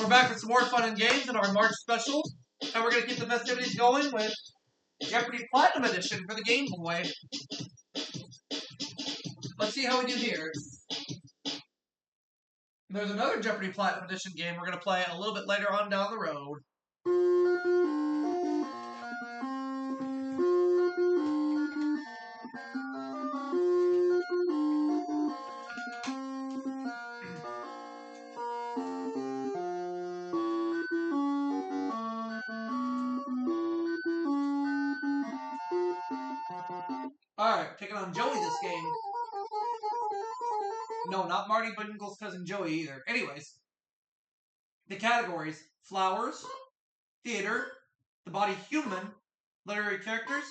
We're back with some more fun and games in our March special, and we're going to keep the festivities going with Jeopardy Platinum Edition for the Game Boy. Let's see how we do here. There's another Jeopardy Platinum Edition game we're going to play a little bit later on down the road. Alright, taking on Joey this game. No, not Marty Bingle's cousin Joey either. Anyways, the categories: flowers, theater, the body human, literary characters,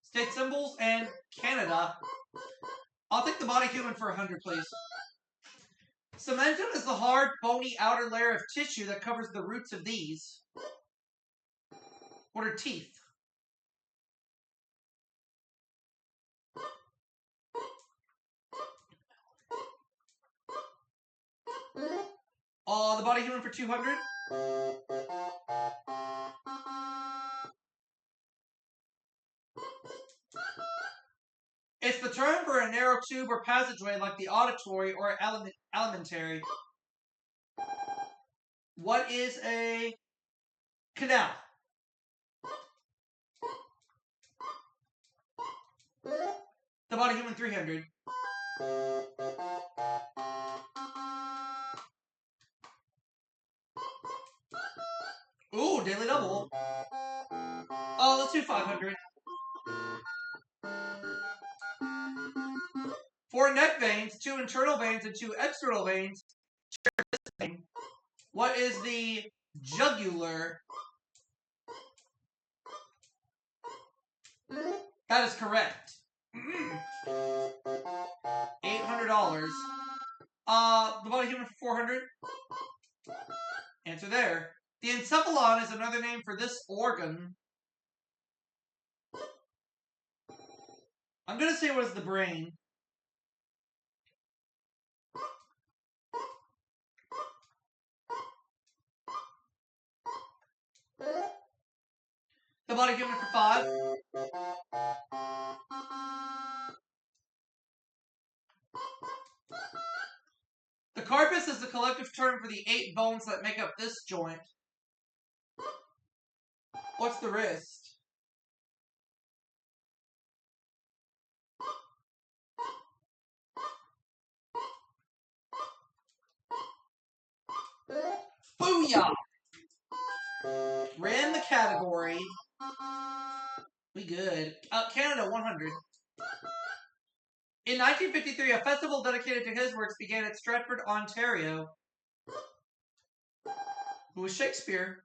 state symbols, and Canada. I'll take the body human for 100, please. Cementum is the hard, bony outer layer of tissue that covers the roots of these. What are teeth? The body human for 200. It's the term for a narrow tube or passageway like the auditory or alimentary. What is a canal? The body human 300. Ooh, daily double. Let's do 500. 4 neck veins, 2 internal veins, and 2 external veins. What is the jugular? That is correct. $800. The body human for 400. Answer there. The encephalon is another name for this organ. I'm going to say what is the brain. The body human for 5. The carpus is the collective term for the 8 bones that make up this joint. What's the wrist? Booyah! Ran the category. We good. Canada, 100. In 1953, a festival dedicated to his works began at Stratford, Ontario. Who was Shakespeare?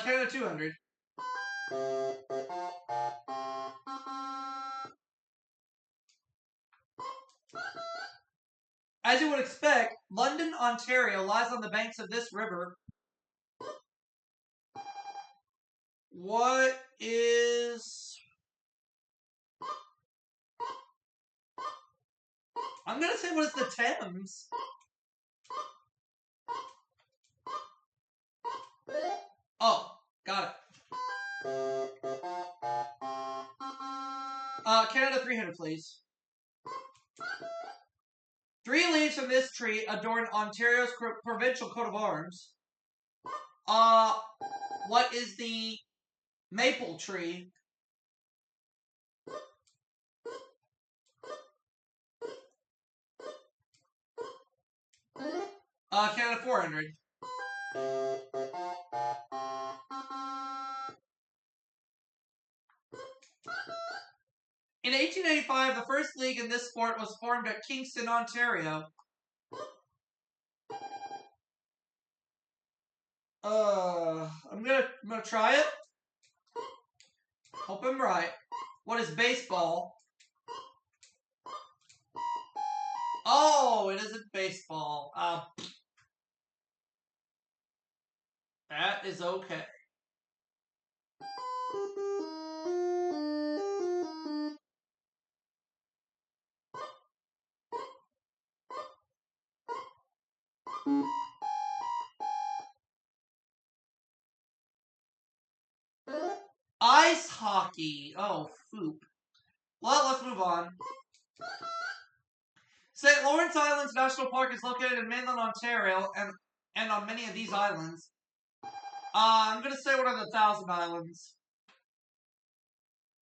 Canada, 200. As you would expect, London, Ontario lies on the banks of this river. What is... I'm going to say what is the Thames? Oh, got it. Canada, 300, please. 3 leaves from this tree adorn Ontario's provincial coat of arms. What is the maple tree? Canada, 400. In 1885, the first league in this sport was formed at Kingston, Ontario. I'm gonna try it. Hope I'm right. What is baseball? Oh, it isn't baseball. That is okay. Ice hockey. Oh, foop. Well, let's move on. St. Lawrence Islands National Park is located in mainland Ontario and on many of these islands. I'm going to say one of the Thousand Islands,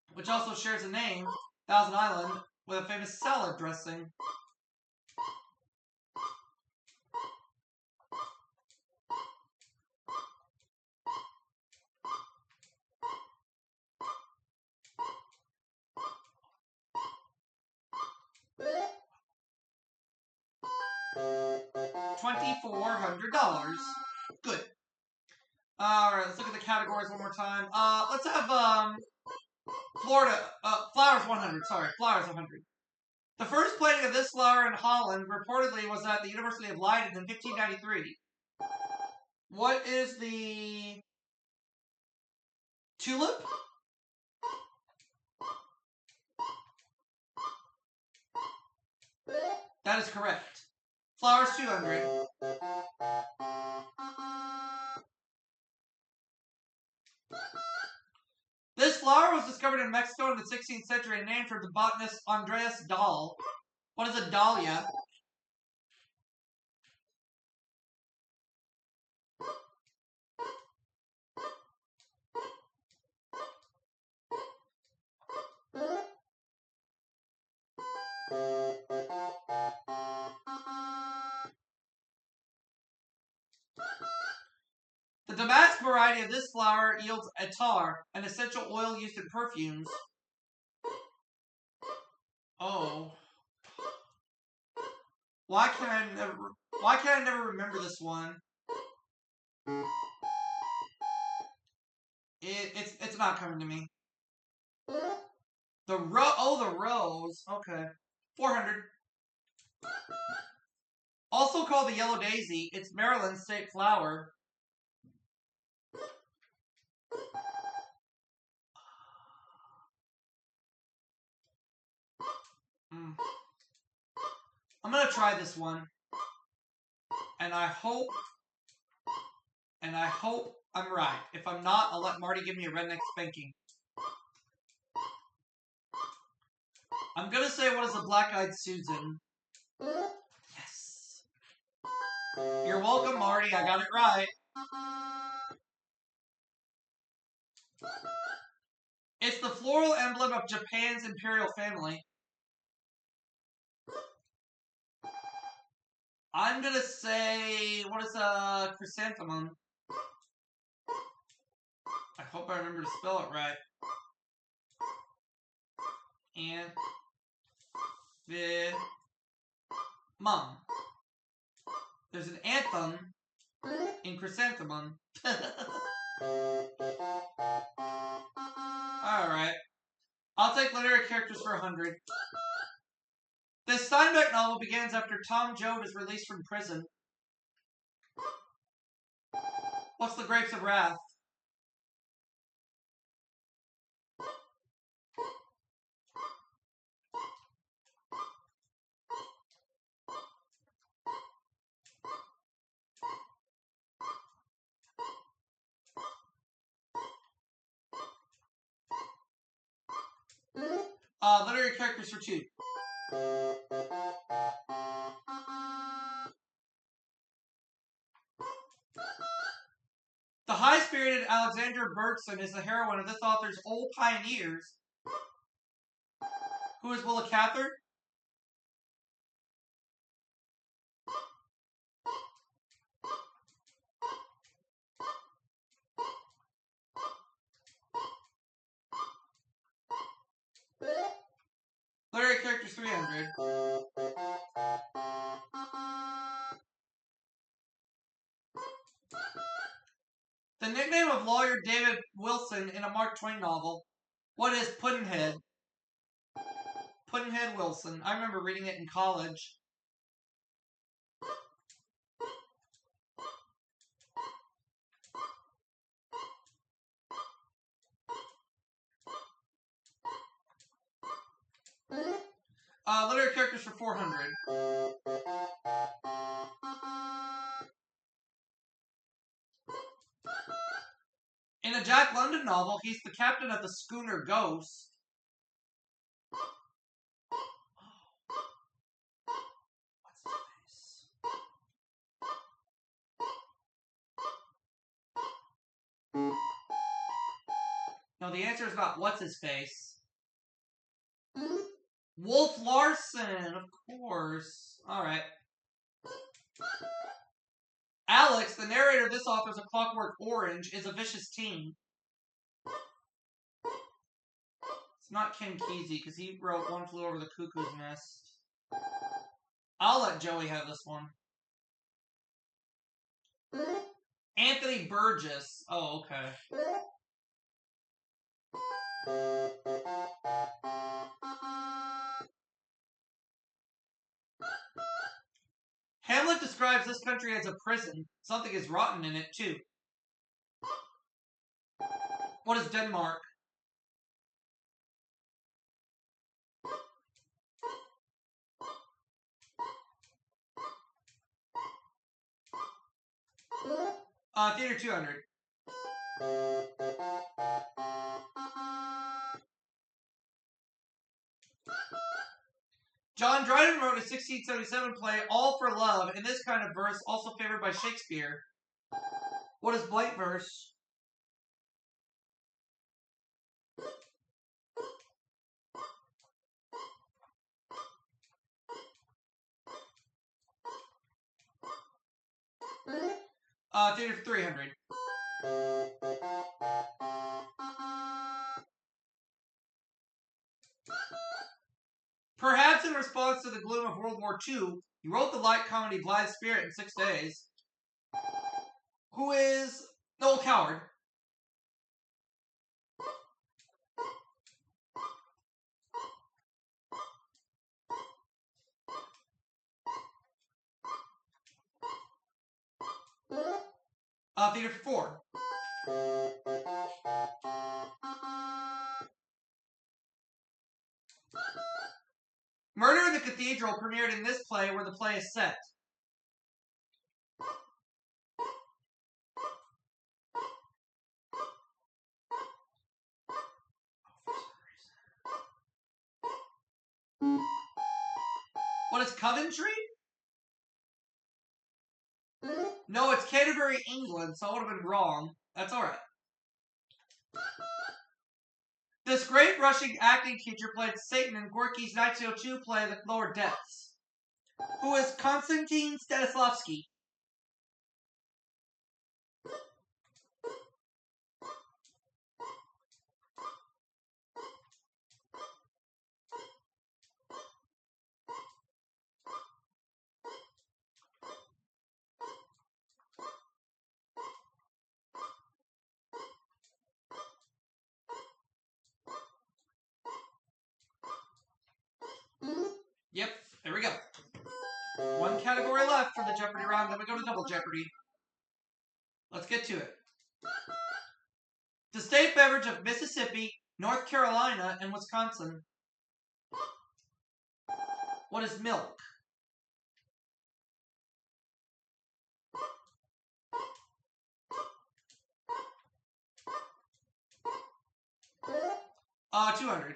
which also shares a name, Thousand Island, with a famous salad dressing. $2,400. Good. Alright, let's look at the categories one more time. Let's have, Florida, flowers 100, sorry, flowers 100. The first planting of this flower in Holland reportedly was at the University of Leiden in 1593. What is the tulip? That is correct. Flowers 200. This flower was discovered in Mexico in the 16th century and named for the botanist Andreas Dahl. What is a dahlia? The damask variety of this flower yields attar, an essential oil used in perfumes. Oh. Why can I never remember this one? It's not coming to me. The rose. Okay. 400. Also called the yellow daisy, it's Maryland's state flower. I'm gonna try this one. And I hope I'm right. If I'm not, I'll let Marty give me a redneck spanking. I'm gonna say, what is a black-eyed Susan? Yes. You're welcome, Marty. I got it right. It's the floral emblem of Japan's imperial family. I'm gonna say, what is a chrysanthemum? I hope I remember to spell it right. And the mum. There's an anthem in chrysanthemum. Alright. I'll take literary characters for 100. This Steinbeck novel begins after Tom Joad is released from prison. What's the Grapes of Wrath? Literary characters for 2. The high-spirited Alexandra Bergson is the heroine of this author's Old Pioneers. Who is Willa Cather? Literary characters 300. The nickname of lawyer David Wilson in a Mark Twain novel. What is Pudd'nhead? Pudd'nhead Wilson. I remember reading it in college. Literary characters for 400. In a Jack London novel, he's the captain of the schooner Ghost. What's his face? No, the answer is not what's his face. Wolf Larson, of course. Alright. Alex, the narrator of this author's A Clockwork Orange, is a vicious teen. It's not Ken Kesey, because he wrote One Flew Over the Cuckoo's Nest. I'll let Joey have this one. Anthony Burgess. Oh, okay. Hamlet describes this country as a prison. Something is rotten in it, too. What is Denmark? Theater 200. John Dryden wrote a 1677 play, All for Love, in this kind of verse, also favored by Shakespeare. What is blank verse? Theater 300. Perhaps in response to the gloom of World War II, he wrote the light comedy Blithe Spirit in 6 days. Who is Noel Coward? Theater 4. Murder in the Cathedral premiered in this play where the play is set. What is Coventry? No, it's Canterbury, England, so I would have been wrong. That's alright. This great Russian acting teacher played Satan in Gorky's 1902 play The Lower Depths. Who is Konstantin Stanislavski? Yep, there we go. One category left for the Jeopardy round, then we go to Double Jeopardy. Let's get to it. The state beverage of Mississippi, North Carolina, and Wisconsin. What is milk? Uh, 200.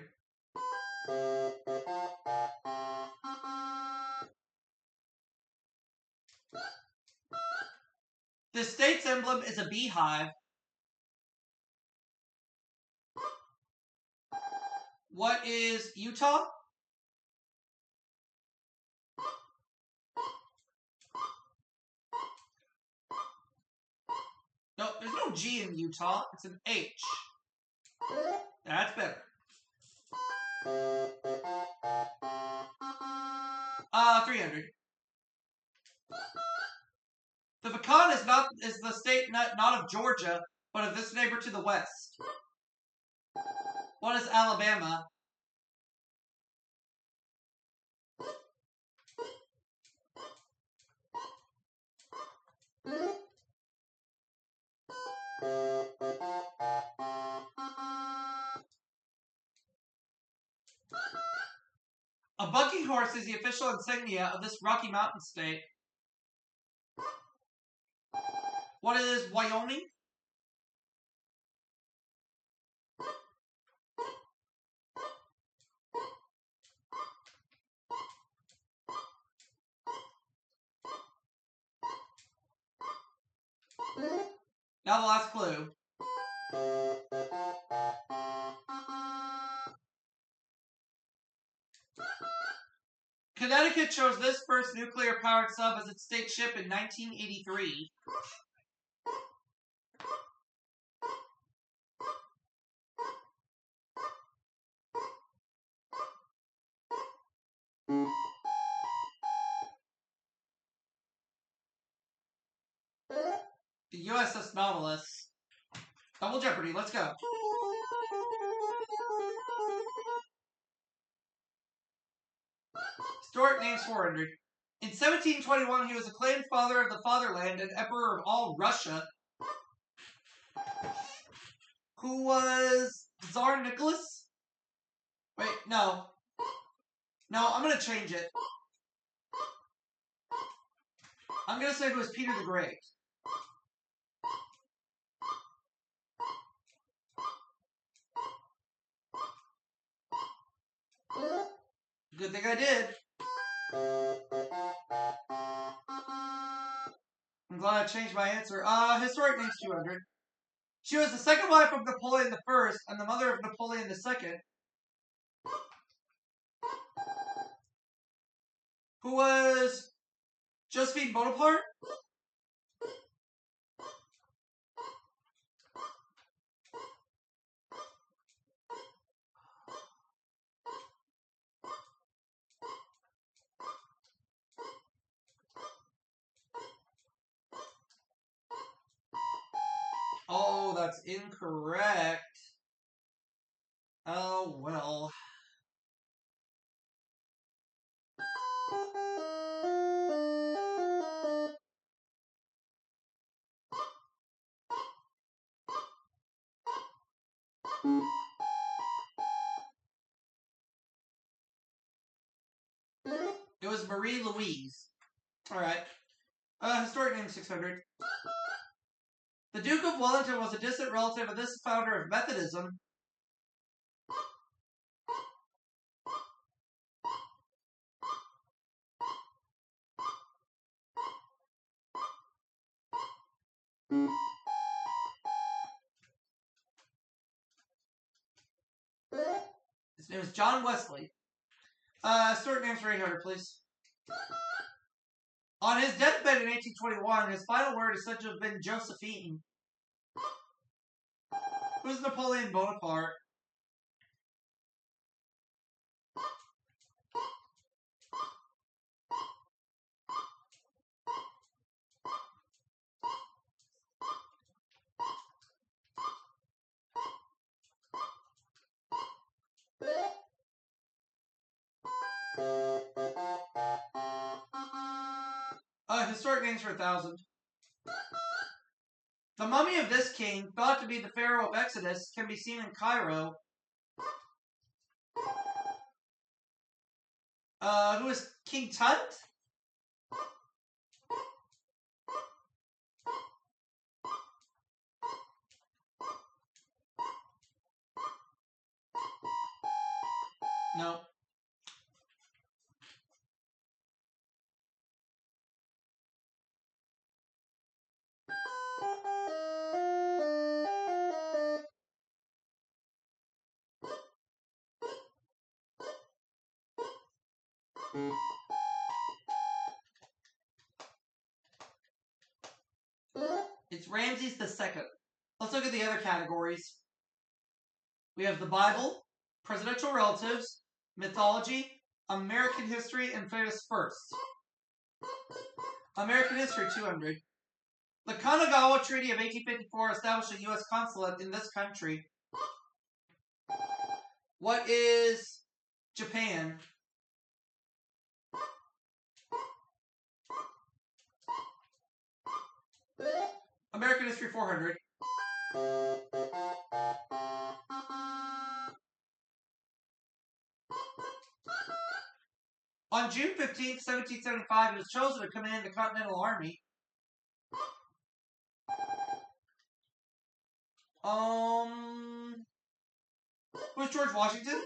The state's emblem is a beehive. What is Utah? No, there's no G in Utah. It's an H. That's better. 300. The pecan is the state nut not of Georgia, but of this neighbor to the west. What is Alabama? A horse is the official insignia of this Rocky Mountain state? What is Wyoming? Now the last clue. Connecticut chose this first nuclear-powered sub as its state ship in 1983. The USS Nautilus. Double Jeopardy, let's go. Historic names 400. In 1721, he was acclaimed father of the fatherland and emperor of all Russia. Who was Tsar Nicholas? Wait, no. No, I'm going to change it. I'm going to say it was Peter the Great. Good thing I did. I'm glad I changed my answer. Historic names 200. She was the second wife of Napoleon I and the mother of Napoleon II. Who was Josephine Bonaparte? Oh, that's incorrect. Oh, well. It was Marie Louise. Alright. Historic name 600. The Duke of Wellington was a distant relative of this founder of Methodism. His name is John Wesley. Historic names for 800, please. On his deathbed in 1821, his final word is said to have been Josephine. Who's Napoleon Bonaparte? Historic names for 1,000. The mummy of this king, thought to be the pharaoh of Exodus, can be seen in Cairo. Who is King Tut? No. It's Ramses II. Let's look at the other categories. We have the Bible, presidential relatives, mythology, American history, and famous firsts. American history 200. The Kanagawa Treaty of 1854 established a U.S. consulate in this country. What is Japan? American history 400. On June 15th, 1775, he was chosen to command the Continental Army. Who's George Washington?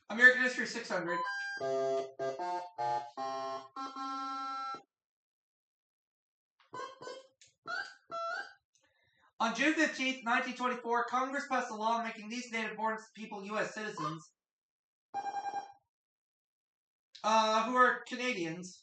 American History 600. On June 15th, 1924, Congress passed a law making these native-born people U.S. citizens. Who are Canadians.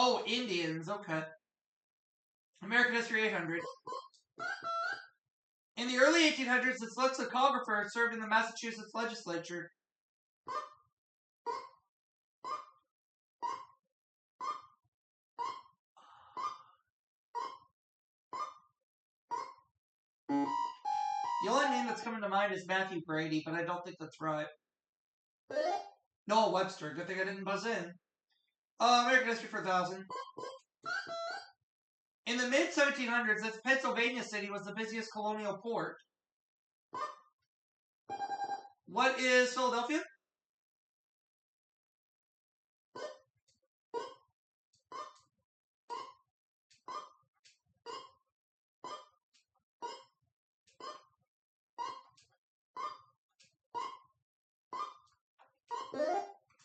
Oh, Indians, okay. American History 800. In the early 1800s, this lexicographer served in the Massachusetts legislature. The only name that's coming to mind is Matthew Brady, but I don't think that's right. Noah Webster. Good thing I didn't buzz in. American History 4000. In the mid-1700s, this Pennsylvania city was the busiest colonial port. What is Philadelphia?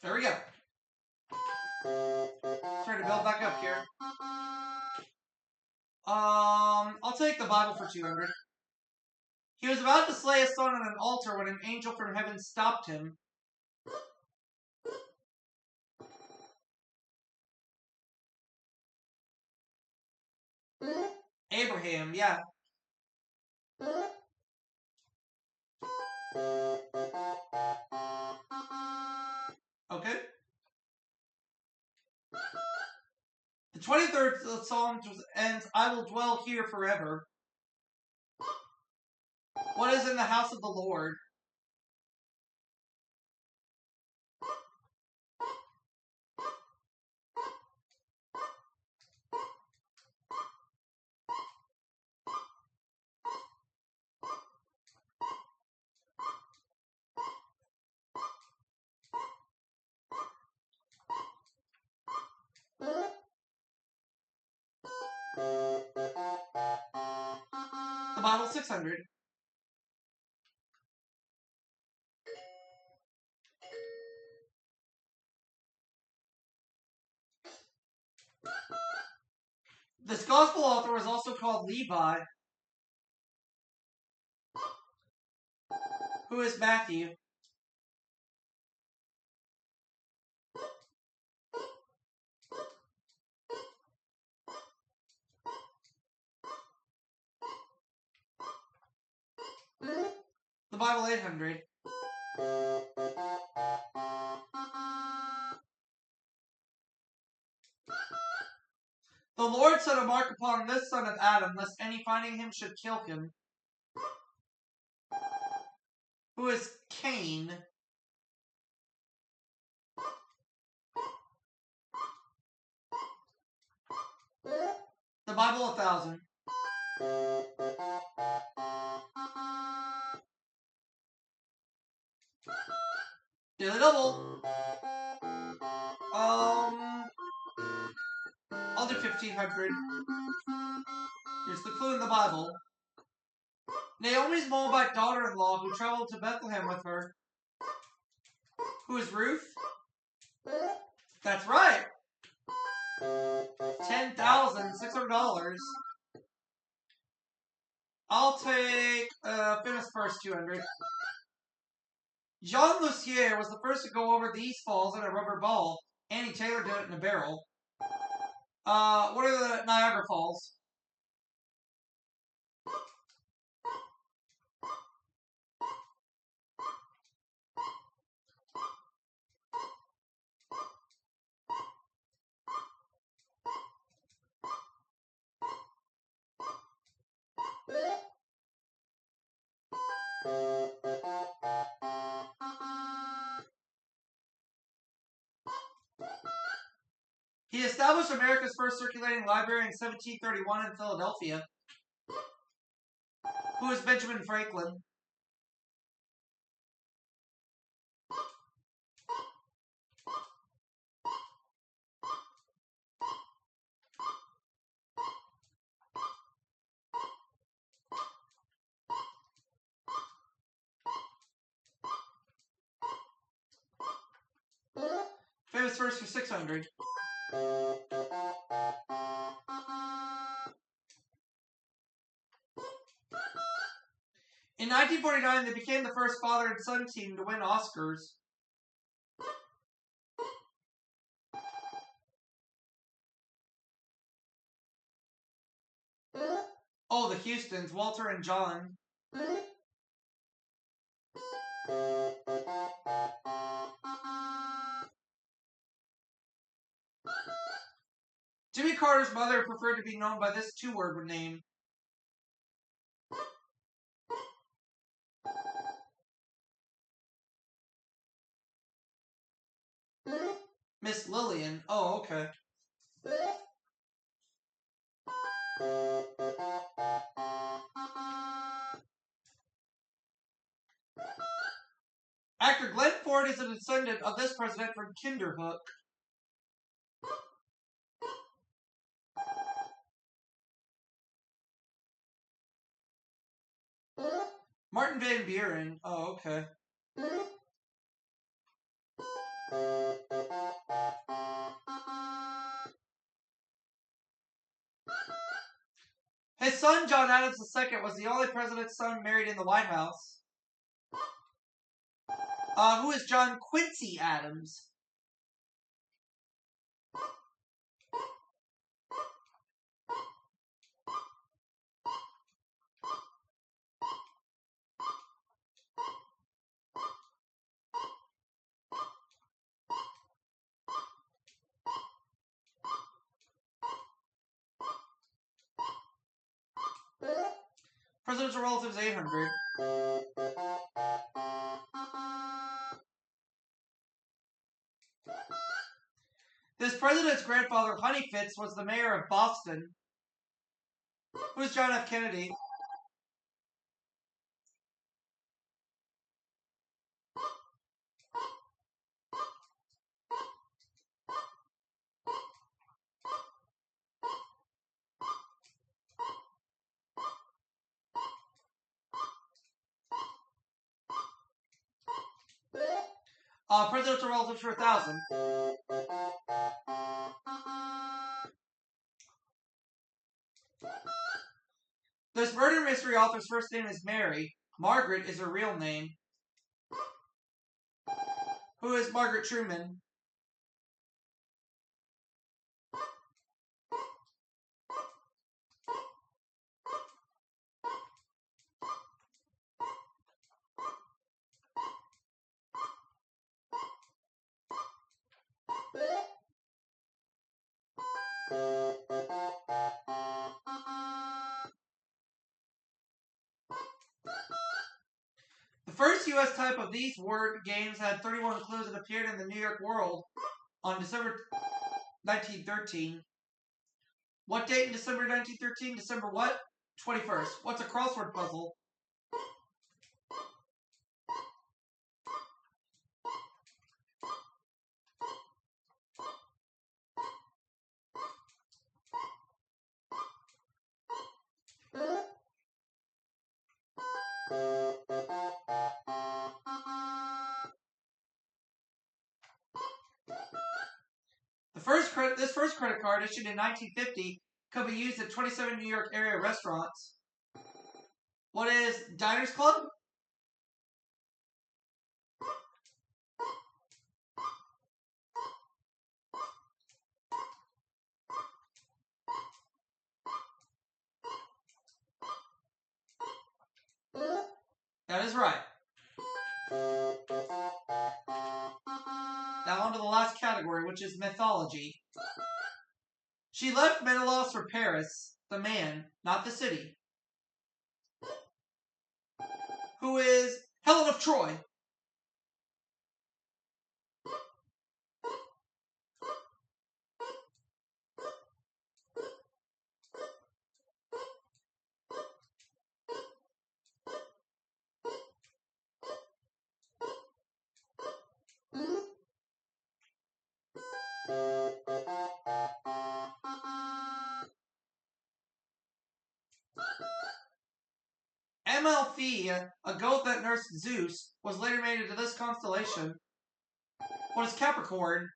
There we go. Starting to build back up here. I'll take the Bible for 200. He was about to slay his son on an altar when an angel from heaven stopped him. Abraham, yeah. Okay. The 23rd Psalm ends, I will dwell here forever. What is in the house of the Lord? The Bible 600. This gospel author was also called Levi. Who is Matthew? The Bible 800. The Lord set a mark upon this son of Adam, lest any finding him should kill him. Who is Cain? The Bible 1000. Daily double. I'll do 1500. Here's the clue in the Bible. Naomi's Moabite daughter-in-law who traveled to Bethlehem with her. Who is Ruth? That's right. $10,600. I'll take famous first 200. Jean Lussier was the first to go over these falls in a rubber ball. Annie Taylor did it in a barrel. What are the Niagara Falls? He established America's first circulating library in 1731 in Philadelphia. Who is Benjamin Franklin? Famous first for 600. In 1949, they became the first father and son team to win Oscars. Oh, the Houstons, Walter and John. Jimmy Carter's mother preferred to be known by this two-word name. Miss Lillian. Oh, okay. Actor Glenn Ford is a descendant of this president from Kinderhook. Martin Van Buren. Oh, okay. His son, John Adams II, was the only president's son married in the White House. Who is John Quincy Adams? Presidential relatives 800. This president's grandfather, Honey Fitz, was the mayor of Boston. Who's John F. Kennedy? Presidential relatives for 1,000. This murder mystery author's first name is Mary. Margaret is her real name. Who is Margaret Truman? The first U.S. type of these word games had 31 clues and appeared in the New York World on December 1913. What date in December 1913? December what? 21st. What's a crossword puzzle? This first credit card, issued in 1950, could be used at 27 New York area restaurants. What is Diners Club? That is right. Now on to the last category, which is mythology. She left Menelaus for Paris, the man, not the city, who is Helen of Troy. Amalfi, a goat that nursed Zeus, was later made into this constellation. What is Capricorn?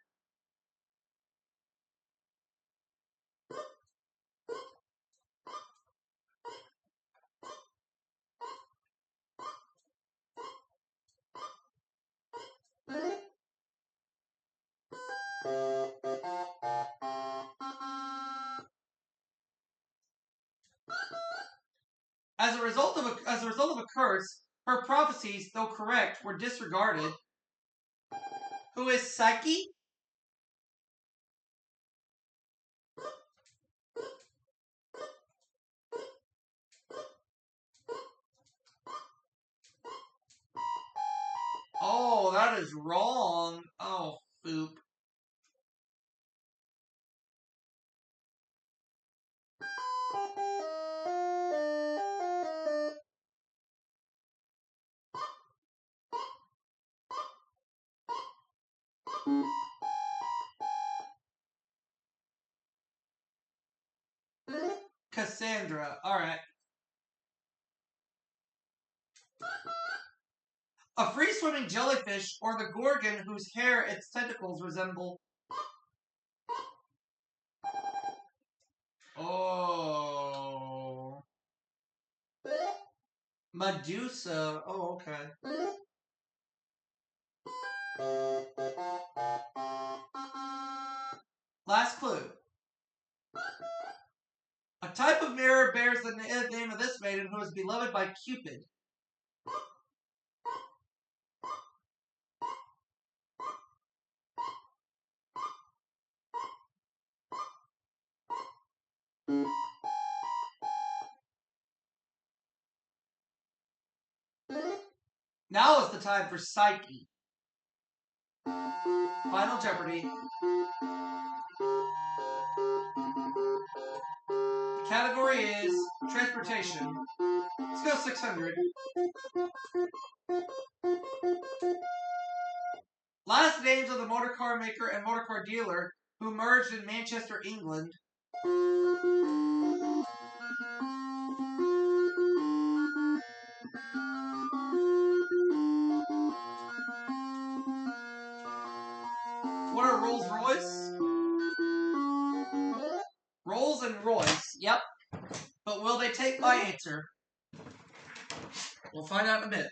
As a result of a curse, her prophecies, though correct, were disregarded. Who is Psyche? Oh, that is wrong. Oh, boop. Cassandra. Alright. A free-swimming jellyfish, or the gorgon whose hair its tentacles resemble. Oh. Medusa. Oh, okay. Last clue. A type of mirror bears the name of this maiden who is beloved by Cupid. Now is the time for Psyche. Final Jeopardy. The category is transportation. Let's go 600. Last names of the motor car maker and motor car dealer who merged in Manchester, England. What are Rolls-Royce? Rolls and Royce, yep. But will they take my answer? We'll find out in a minute.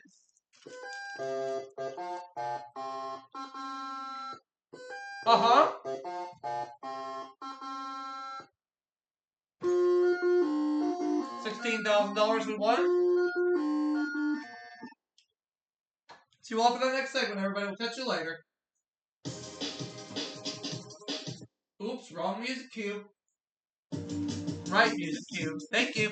Uh-huh. $16,000 we won. See you all for the next segment, everybody. We'll catch you later. Oops, wrong music cue. Right music cue. Thank you.